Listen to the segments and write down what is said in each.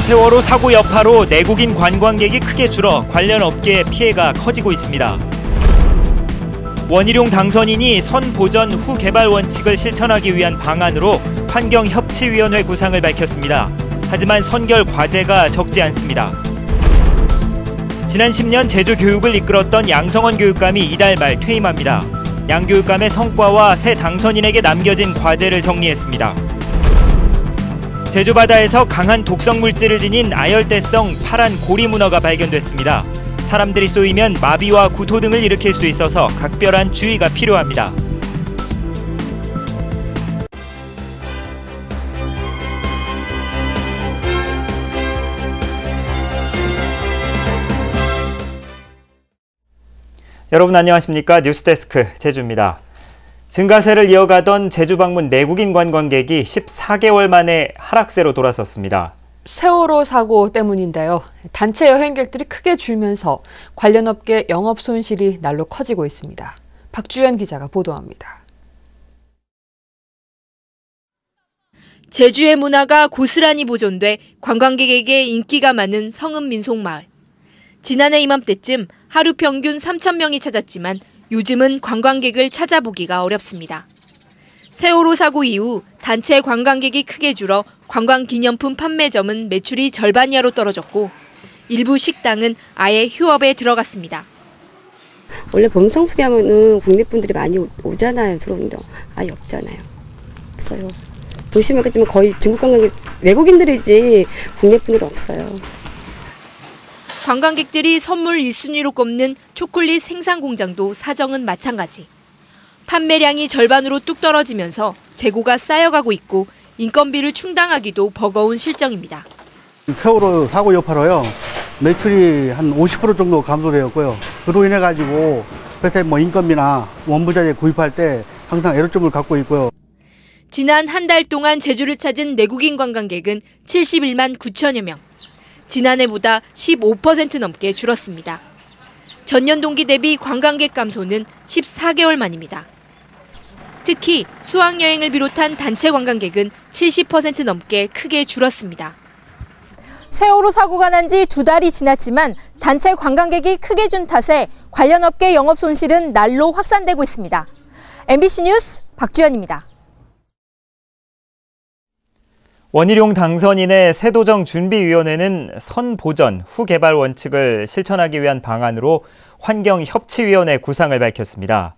세월호 사고 여파로 내국인 관광객이 크게 줄어 관련 업계의 피해가 커지고 있습니다. 원희룡 당선인이 선보전 후 개발 원칙을 실천하기 위한 방안으로 환경협치위원회 구상을 밝혔습니다. 하지만 선결 과제가 적지 않습니다. 지난 10년 제주 교육을 이끌었던 양성원 교육감이 이달 말 퇴임합니다. 양 교육감의 성과와 새 당선인에게 남겨진 과제를 정리했습니다. 제주 바다에서 강한 독성 물질을 지닌 아열대성 파란 고리 문어가 발견됐습니다. 사람들이 쏘이면 마비와 구토 등을 일으킬 수 있어서 각별한 주의가 필요합니다. 여러분 안녕하십니까? 뉴스데스크 제주입니다. 증가세를 이어가던 제주 방문 내국인 관광객이 14개월 만에 하락세로 돌아섰습니다. 세월호 사고 때문인데요. 단체 여행객들이 크게 줄면서 관련 업계 영업 손실이 날로 커지고 있습니다. 박주연 기자가 보도합니다. 제주의 문화가 고스란히 보존돼 관광객에게 인기가 많은 성읍 민속마을. 지난해 이맘때쯤 하루 평균 3,000명이 찾았지만 요즘은 관광객을 찾아보기가 어렵습니다. 세월호 사고 이후 단체 관광객이 크게 줄어 관광기념품 판매점은 매출이 절반 이하로 떨어졌고 일부 식당은 아예 휴업에 들어갔습니다. 원래 범성수기 하면은 국내분들이 많이 오잖아요. 들어오는 아예 없잖아요. 없어요. 보시면 알겠지만 거의 중국 관광객 외국인들이지 국내분들이 없어요. 관광객들이 선물 1순위로 꼽는 초콜릿 생산 공장도 사정은 마찬가지. 판매량이 절반으로 뚝 떨어지면서 재고가 쌓여가고 있고 인건비를 충당하기도 버거운 실정입니다. 세월호 사고 여파로요. 매출이 한 50% 정도 감소되었고요. 그로 인해 가지고 회사에 인건비나 원부자재 구입할 때 항상 애로점을 갖고 있고요. 지난 한 달 동안 제주를 찾은 내국인 관광객은 71만 9천여 명. 지난해보다 15% 넘게 줄었습니다. 전년 동기 대비 관광객 감소는 14개월 만입니다. 특히 수학여행을 비롯한 단체 관광객은 70% 넘게 크게 줄었습니다. 세월호 사고가 난 지 2달이 지났지만 단체 관광객이 크게 준 탓에 관련 업계 영업 손실은 날로 확산되고 있습니다. MBC 뉴스 박주연입니다. 원희룡 당선인의 새도정준비위원회는 선보전 후 개발 원칙을 실천하기 위한 방안으로 환경협치위원회 구상을 밝혔습니다.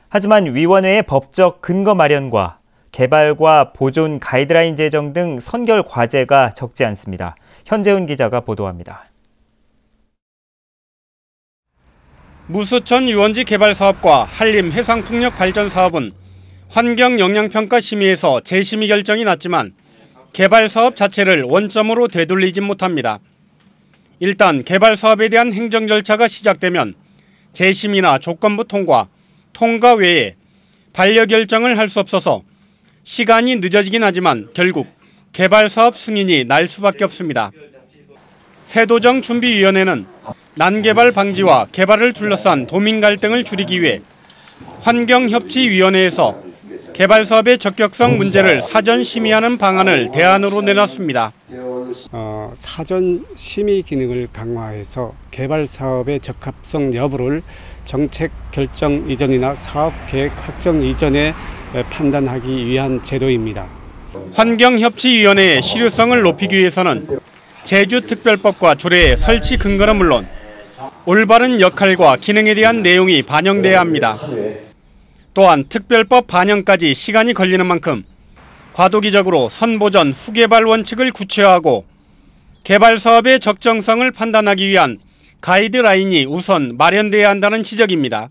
하지만 위원회의 법적 근거 마련과 개발과 보존 가이드라인 제정 등 선결 과제가 적지 않습니다. 현재훈 기자가 보도합니다. 무수천 유원지 개발 사업과 한림 해상풍력 발전 사업은 환경영향평가 심의에서 재심의 결정이 났지만 개발 사업 자체를 원점으로 되돌리진 못합니다. 일단 개발 사업에 대한 행정 절차가 시작되면 재심의나 조건부 통과 외에 반려결정을 할 수 없어서 시간이 늦어지긴 하지만 결국 개발 사업 승인이 날 수밖에 없습니다. 새도정준비위원회는 난개발 방지와 개발을 둘러싼 도민 갈등을 줄이기 위해 환경협치위원회에서 개발 사업의 적격성 문제를 사전 심의하는 방안을 대안으로 내놨습니다. 사전 심의 기능을 강화해서 개발 사업의 적합성 여부를 정책 결정 이전이나 사업 계획 확정 이전에 판단하기 위한 제도입니다. 환경협치위원회의 실효성을 높이기 위해서는 제주특별법과 조례의 설치 근거는 물론 올바른 역할과 기능에 대한 내용이 반영돼야 합니다. 또한 특별법 반영까지 시간이 걸리는 만큼 과도기적으로 선보전 후개발 원칙을 구체화하고 개발 사업의 적정성을 판단하기 위한 가이드라인이 우선 마련돼야 한다는 지적입니다.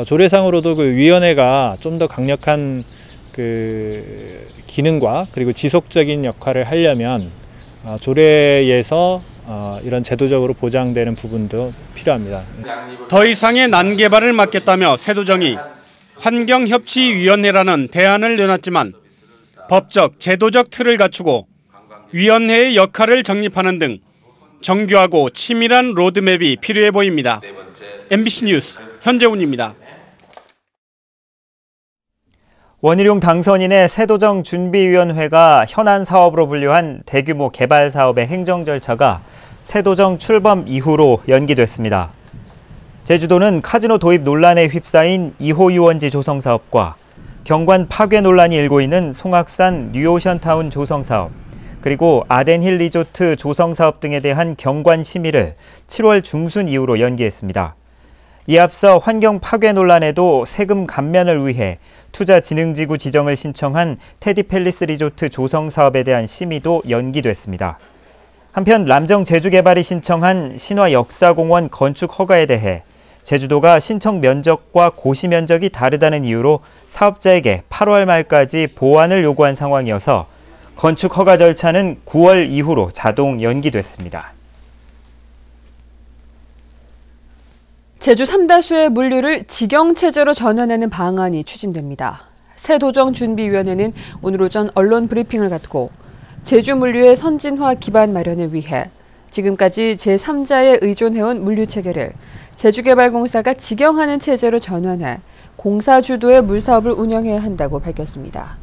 조례상으로도 그 위원회가 좀 더 강력한 그 기능과 그리고 지속적인 역할을 하려면 조례에서 이런 제도적으로 보장되는 부분도 필요합니다. 더 이상의 난개발을 막겠다며 새도정이 환경협치위원회라는 대안을 내놨지만 법적, 제도적 틀을 갖추고 위원회의 역할을 정립하는 등 정교하고 치밀한 로드맵이 필요해 보입니다. MBC 뉴스 현재훈입니다. 원희룡 당선인의 세도정 준비위원회가 현안 사업으로 분류한 대규모 개발 사업의 행정 절차가 세도정 출범 이후로 연기됐습니다. 제주도는 카지노 도입 논란에 휩싸인 2호 유원지 조성 사업과 경관 파괴 논란이 일고 있는 송악산 뉴오션타운 조성 사업, 그리고 아덴힐 리조트 조성 사업 등에 대한 경관 심의를 7월 중순 이후로 연기했습니다. 이에 앞서 환경 파괴 논란에도 세금 감면을 위해 투자진흥지구 지정을 신청한 테디팰리스 리조트 조성 사업에 대한 심의도 연기됐습니다. 한편 람정 제주개발이 신청한 신화역사공원 건축 허가에 대해 제주도가 신청 면적과 고시 면적이 다르다는 이유로 사업자에게 8월 말까지 보완을 요구한 상황이어서 건축 허가 절차는 9월 이후로 자동 연기됐습니다. 제주 삼다수의 물류를 직영체제로 전환하는 방안이 추진됩니다. 세도정준비위원회는 오늘 오전 언론 브리핑을 갖고 제주 물류의 선진화 기반 마련을 위해 지금까지 제3자에 의존해온 물류체계를 제주개발공사가 직영하는 체제로 전환해 공사 주도의 물사업을 운영해야 한다고 밝혔습니다.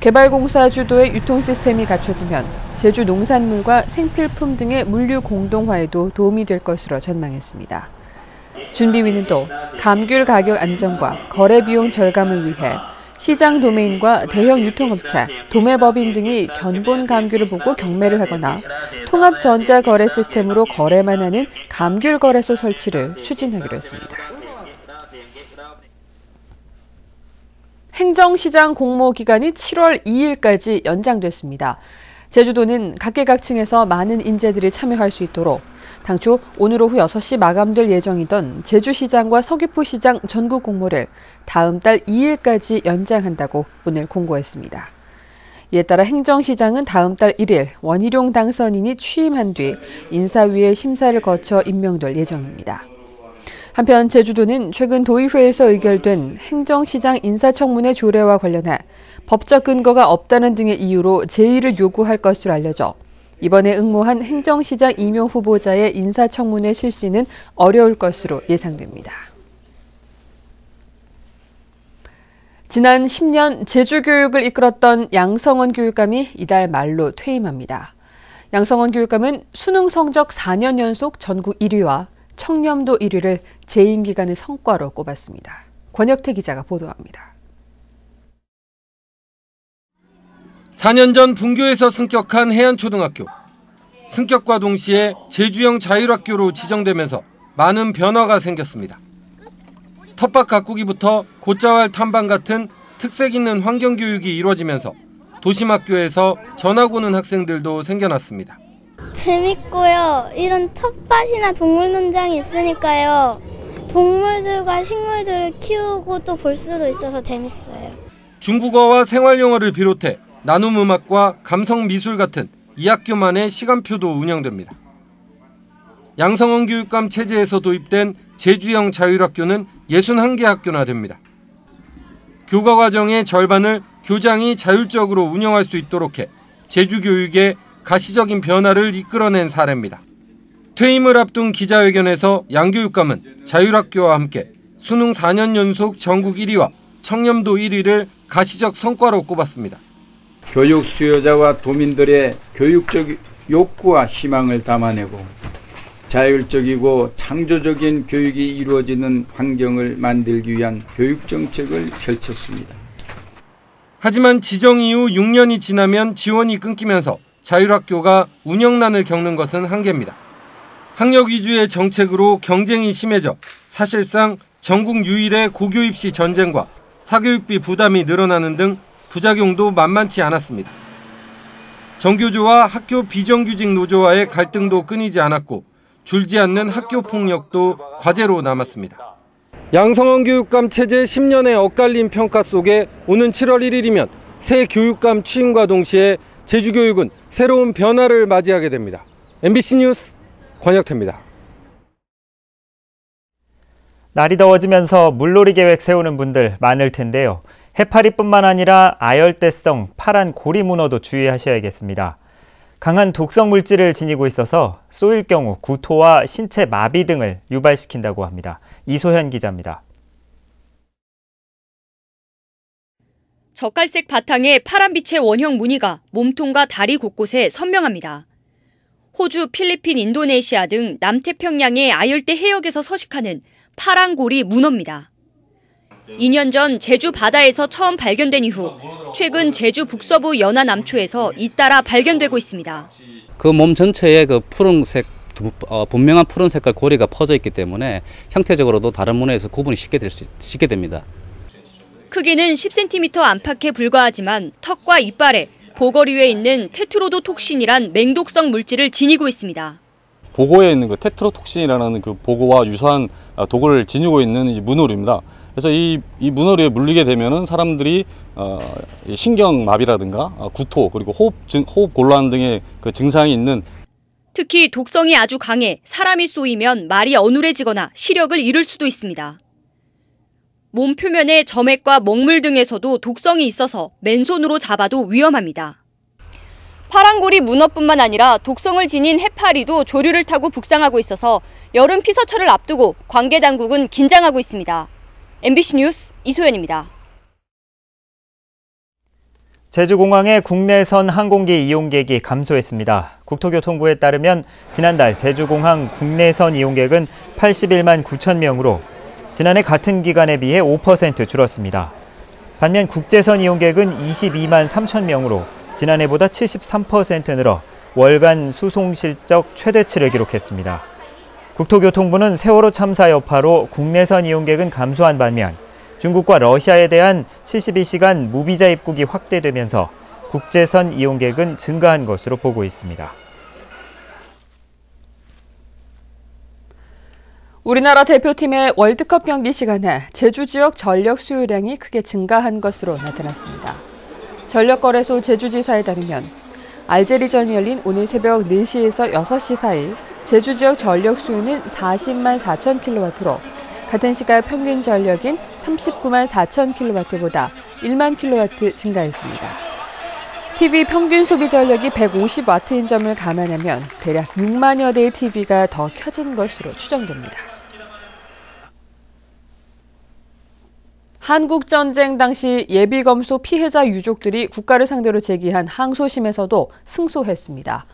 개발공사 주도의 유통 시스템이 갖춰지면 제주 농산물과 생필품 등의 물류 공동화에도 도움이 될 것으로 전망했습니다. 준비위는 또 감귤 가격 안정과 거래 비용 절감을 위해 시장 도메인과 대형 유통업체, 도매법인 등이 견본 감귤을 보고 경매를 하거나 통합 전자거래 시스템으로 거래만 하는 감귤 거래소 설치를 추진하기로 했습니다. 행정시장 공모 기간이 7월 2일까지 연장됐습니다. 제주도는 각계각층에서 많은 인재들이 참여할 수 있도록 당초 오늘 오후 6시 마감될 예정이던 제주시장과 서귀포시장 전국 공모를 다음 달 2일까지 연장한다고 오늘 공고했습니다. 이에 따라 행정시장은 다음 달 1일 원희룡 당선인이 취임한 뒤 인사위의 심사를 거쳐 임명될 예정입니다. 한편 제주도는 최근 도의회에서 의결된 행정시장 인사청문회 조례와 관련해 법적 근거가 없다는 등의 이유로 제의를 요구할 것으로 알려져 이번에 응모한 행정시장 임용 후보자의 인사청문회 실시는 어려울 것으로 예상됩니다. 지난 10년 제주교육을 이끌었던 양성원 교육감이 이달 말로 퇴임합니다. 양성원 교육감은 수능 성적 4년 연속 전국 1위와 청렴도 1위를 재임 기간의 성과로 꼽았습니다. 권혁태 기자가 보도합니다. 4년 전 분교에서 승격한 해안초등학교. 승격과 동시에 제주형 자율학교로 지정되면서 많은 변화가 생겼습니다. 텃밭 가꾸기부터 곶자왈 탐방 같은 특색 있는 환경교육이 이루어지면서 도심학교에서 전학 오는 학생들도 생겨났습니다. 재밌고요. 이런 텃밭이나 동물농장이 있으니까요. 동물들과 식물들을 키우고 또 볼 수도 있어서 재밌어요. 중국어와 생활영어를 비롯해 나눔음악과 감성미술 같은 이 학교만의 시간표도 운영됩니다. 양성원 교육감 체제에서 도입된 제주형 자율학교는 61개 학교나 됩니다. 교과과정의 절반을 교장이 자율적으로 운영할 수 있도록 해 제주교육의 가시적인 변화를 이끌어낸 사례입니다. 퇴임을 앞둔 기자회견에서 양 교육감은 자율학교와 함께 수능 4년 연속 전국 1위와 청렴도 1위를 가시적 성과로 꼽았습니다. 교육 수요자와 도민들의 교육적 욕구와 희망을 담아내고 자율적이고 창조적인 교육이 이루어지는 환경을 만들기 위한 교육정책을 펼쳤습니다. 하지만 지정 이후 6년이 지나면 지원이 끊기면서 자율학교가 운영난을 겪는 것은 한계입니다. 학력 위주의 정책으로 경쟁이 심해져 사실상 전국 유일의 고교 입시 전쟁과 사교육비 부담이 늘어나는 등 부작용도 만만치 않았습니다. 정교조와 학교 비정규직 노조와의 갈등도 끊이지 않았고 줄지 않는 학교 폭력도 과제로 남았습니다. 양성원 교육감 체제 10년의 엇갈린 평가 속에 오는 7월 1일이면 새 교육감 취임과 동시에 제주교육은 새로운 변화를 맞이하게 됩니다. MBC 뉴스 권혁태입니다. 날이 더워지면서 물놀이 계획 세우는 분들 많을 텐데요. 해파리뿐만 아니라 아열대성 파란 고리문어도 주의하셔야겠습니다. 강한 독성 물질을 지니고 있어서 쏘일 경우 구토와 신체 마비 등을 유발시킨다고 합니다. 이소현 기자입니다. 젓갈색 바탕에 파란빛의 원형 무늬가 몸통과 다리 곳곳에 선명합니다. 호주, 필리핀, 인도네시아 등 남태평양의 아열대 해역에서 서식하는 파란고리 문어입니다. 2년 전 제주 바다에서 처음 발견된 이후 최근 제주 북서부 연안 남초에서 잇따라 발견되고 있습니다. 그 몸 전체에 그 푸른색, 분명한 푸른 색깔 고리가 퍼져 있기 때문에 형태적으로도 다른 문어에서 구분이 쉽게 됩니다. 크기는 10cm 안팎에 불과하지만 턱과 이빨에 보거리 위에 있는 테트로도톡신이란 맹독성 물질을 지니고 있습니다. 보고에 있는 그 테트로톡신이라는 그 보고와 유사한 독을 지니고 있는 문어류입니다. 그래서 이 문어류에 물리게 되면은 사람들이 신경마비라든가 구토 그리고 호흡 곤란 등의 그 증상이 있는. 특히 독성이 아주 강해 사람이 쏘이면 말이 어눌해지거나 시력을 잃을 수도 있습니다. 몸 표면에 점액과 먹물 등에서도 독성이 있어서 맨손으로 잡아도 위험합니다. 파란고리 문어뿐만 아니라 독성을 지닌 해파리도 조류를 타고 북상하고 있어서 여름 피서철을 앞두고 관계 당국은 긴장하고 있습니다. MBC 뉴스 이소연입니다. 제주공항의 국내선 항공기 이용객이 감소했습니다. 국토교통부에 따르면 지난달 제주공항 국내선 이용객은 81만 9천 명으로 지난해 같은 기간에 비해 5% 줄었습니다. 반면 국제선 이용객은 22만 3천 명으로 지난해보다 73% 늘어 월간 수송 실적 최대치를 기록했습니다. 국토교통부는 세월호 참사 여파로 국내선 이용객은 감소한 반면 중국과 러시아에 대한 72시간 무비자 입국이 확대되면서 국제선 이용객은 증가한 것으로 보고 있습니다. 우리나라 대표팀의 월드컵 경기 시간에 제주 지역 전력 수요량이 크게 증가한 것으로 나타났습니다. 전력거래소 제주지사에 따르면 알제리전이 열린 오늘 새벽 4시에서 6시 사이 제주 지역 전력 수요는 40만 4천 킬로와트로 같은 시각 평균 전력인 39만 4천 킬로와트보다 1만 킬로와트 증가했습니다. TV 평균 소비 전력이 150와트인 점을 감안하면 대략 6만여 대의 TV가 더 켜진 것으로 추정됩니다. 한국전쟁 당시 예비검소 피해자 유족들이 국가를 상대로 제기한 항소심에서도 승소했습니다.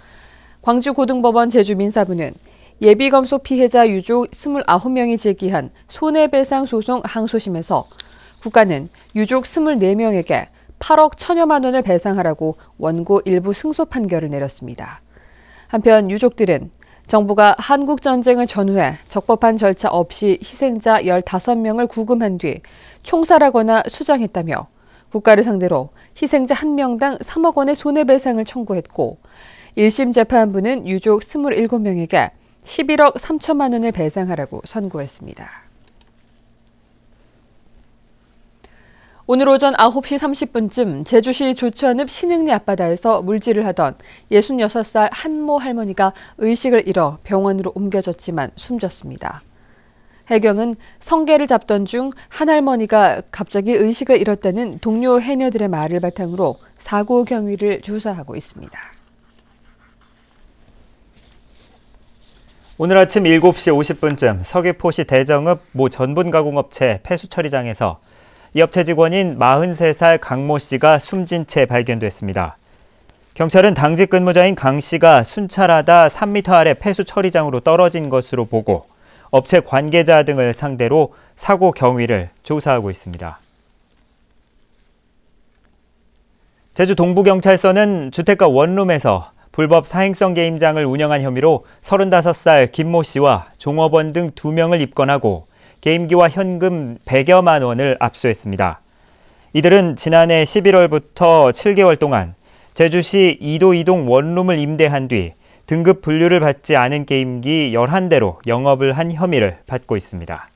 광주고등법원 제주민사부는 예비검소 피해자 유족 29명이 제기한 손해배상 소송 항소심에서 국가는 유족 24명에게 8억 1천여만 원을 배상하라고 원고 일부 승소 판결을 내렸습니다. 한편 유족들은 정부가 한국전쟁을 전후해 적법한 절차 없이 희생자 15명을 구금한 뒤 총살하거나 수장했다며 국가를 상대로 희생자 1명당 3억 원의 손해배상을 청구했고 1심 재판부는 유족 27명에게 11억 3천만 원을 배상하라고 선고했습니다. 오늘 오전 9시 30분쯤 제주시 조천읍 신흥리 앞바다에서 물질을 하던 66살 한모 할머니가 의식을 잃어 병원으로 옮겨졌지만 숨졌습니다. 해경은 성게를 잡던 중 한 할머니가 갑자기 의식을 잃었다는 동료 해녀들의 말을 바탕으로 사고 경위를 조사하고 있습니다. 오늘 아침 7시 50분쯤 서귀포시 대정읍 모 전분가공업체 폐수처리장에서 이 업체 직원인 43살 강모 씨가 숨진 채 발견됐습니다. 경찰은 당직 근무자인 강 씨가 순찰하다 3m 아래 폐수처리장으로 떨어진 것으로 보고 업체 관계자 등을 상대로 사고 경위를 조사하고 있습니다. 제주 동부경찰서는 주택가 원룸에서 불법 사행성 게임장을 운영한 혐의로 35살 김모 씨와 종업원 등 2명을 입건하고 게임기와 현금 100여만 원을 압수했습니다. 이들은 지난해 11월부터 7개월 동안 제주시 2도 2동 원룸을 임대한 뒤 등급 분류를 받지 않은 게임기 11대로 영업을 한 혐의를 받고 있습니다.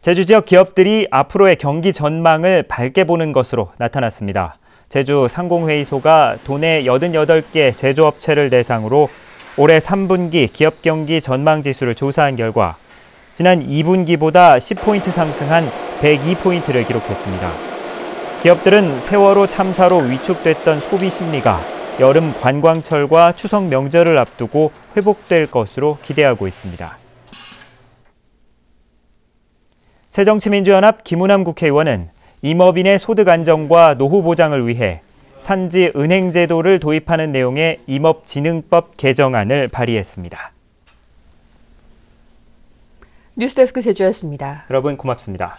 제주 지역 기업들이 앞으로의 경기 전망을 밝게 보는 것으로 나타났습니다. 제주 상공회의소가 도내 88개 제조업체를 대상으로 올해 3분기 기업 경기 전망 지수를 조사한 결과 지난 2분기보다 10포인트 상승한 102포인트를 기록했습니다. 기업들은 세월호 참사로 위축됐던 소비 심리가 여름 관광철과 추석 명절을 앞두고 회복될 것으로 기대하고 있습니다. 새정치민주연합 김우남 국회의원은 임업인의 소득 안정과 노후 보장을 위해 산지 은행 제도를 도입하는 내용의 임업진흥법 개정안을 발의했습니다. 뉴스데스크 제주였습니다. 여러분 고맙습니다.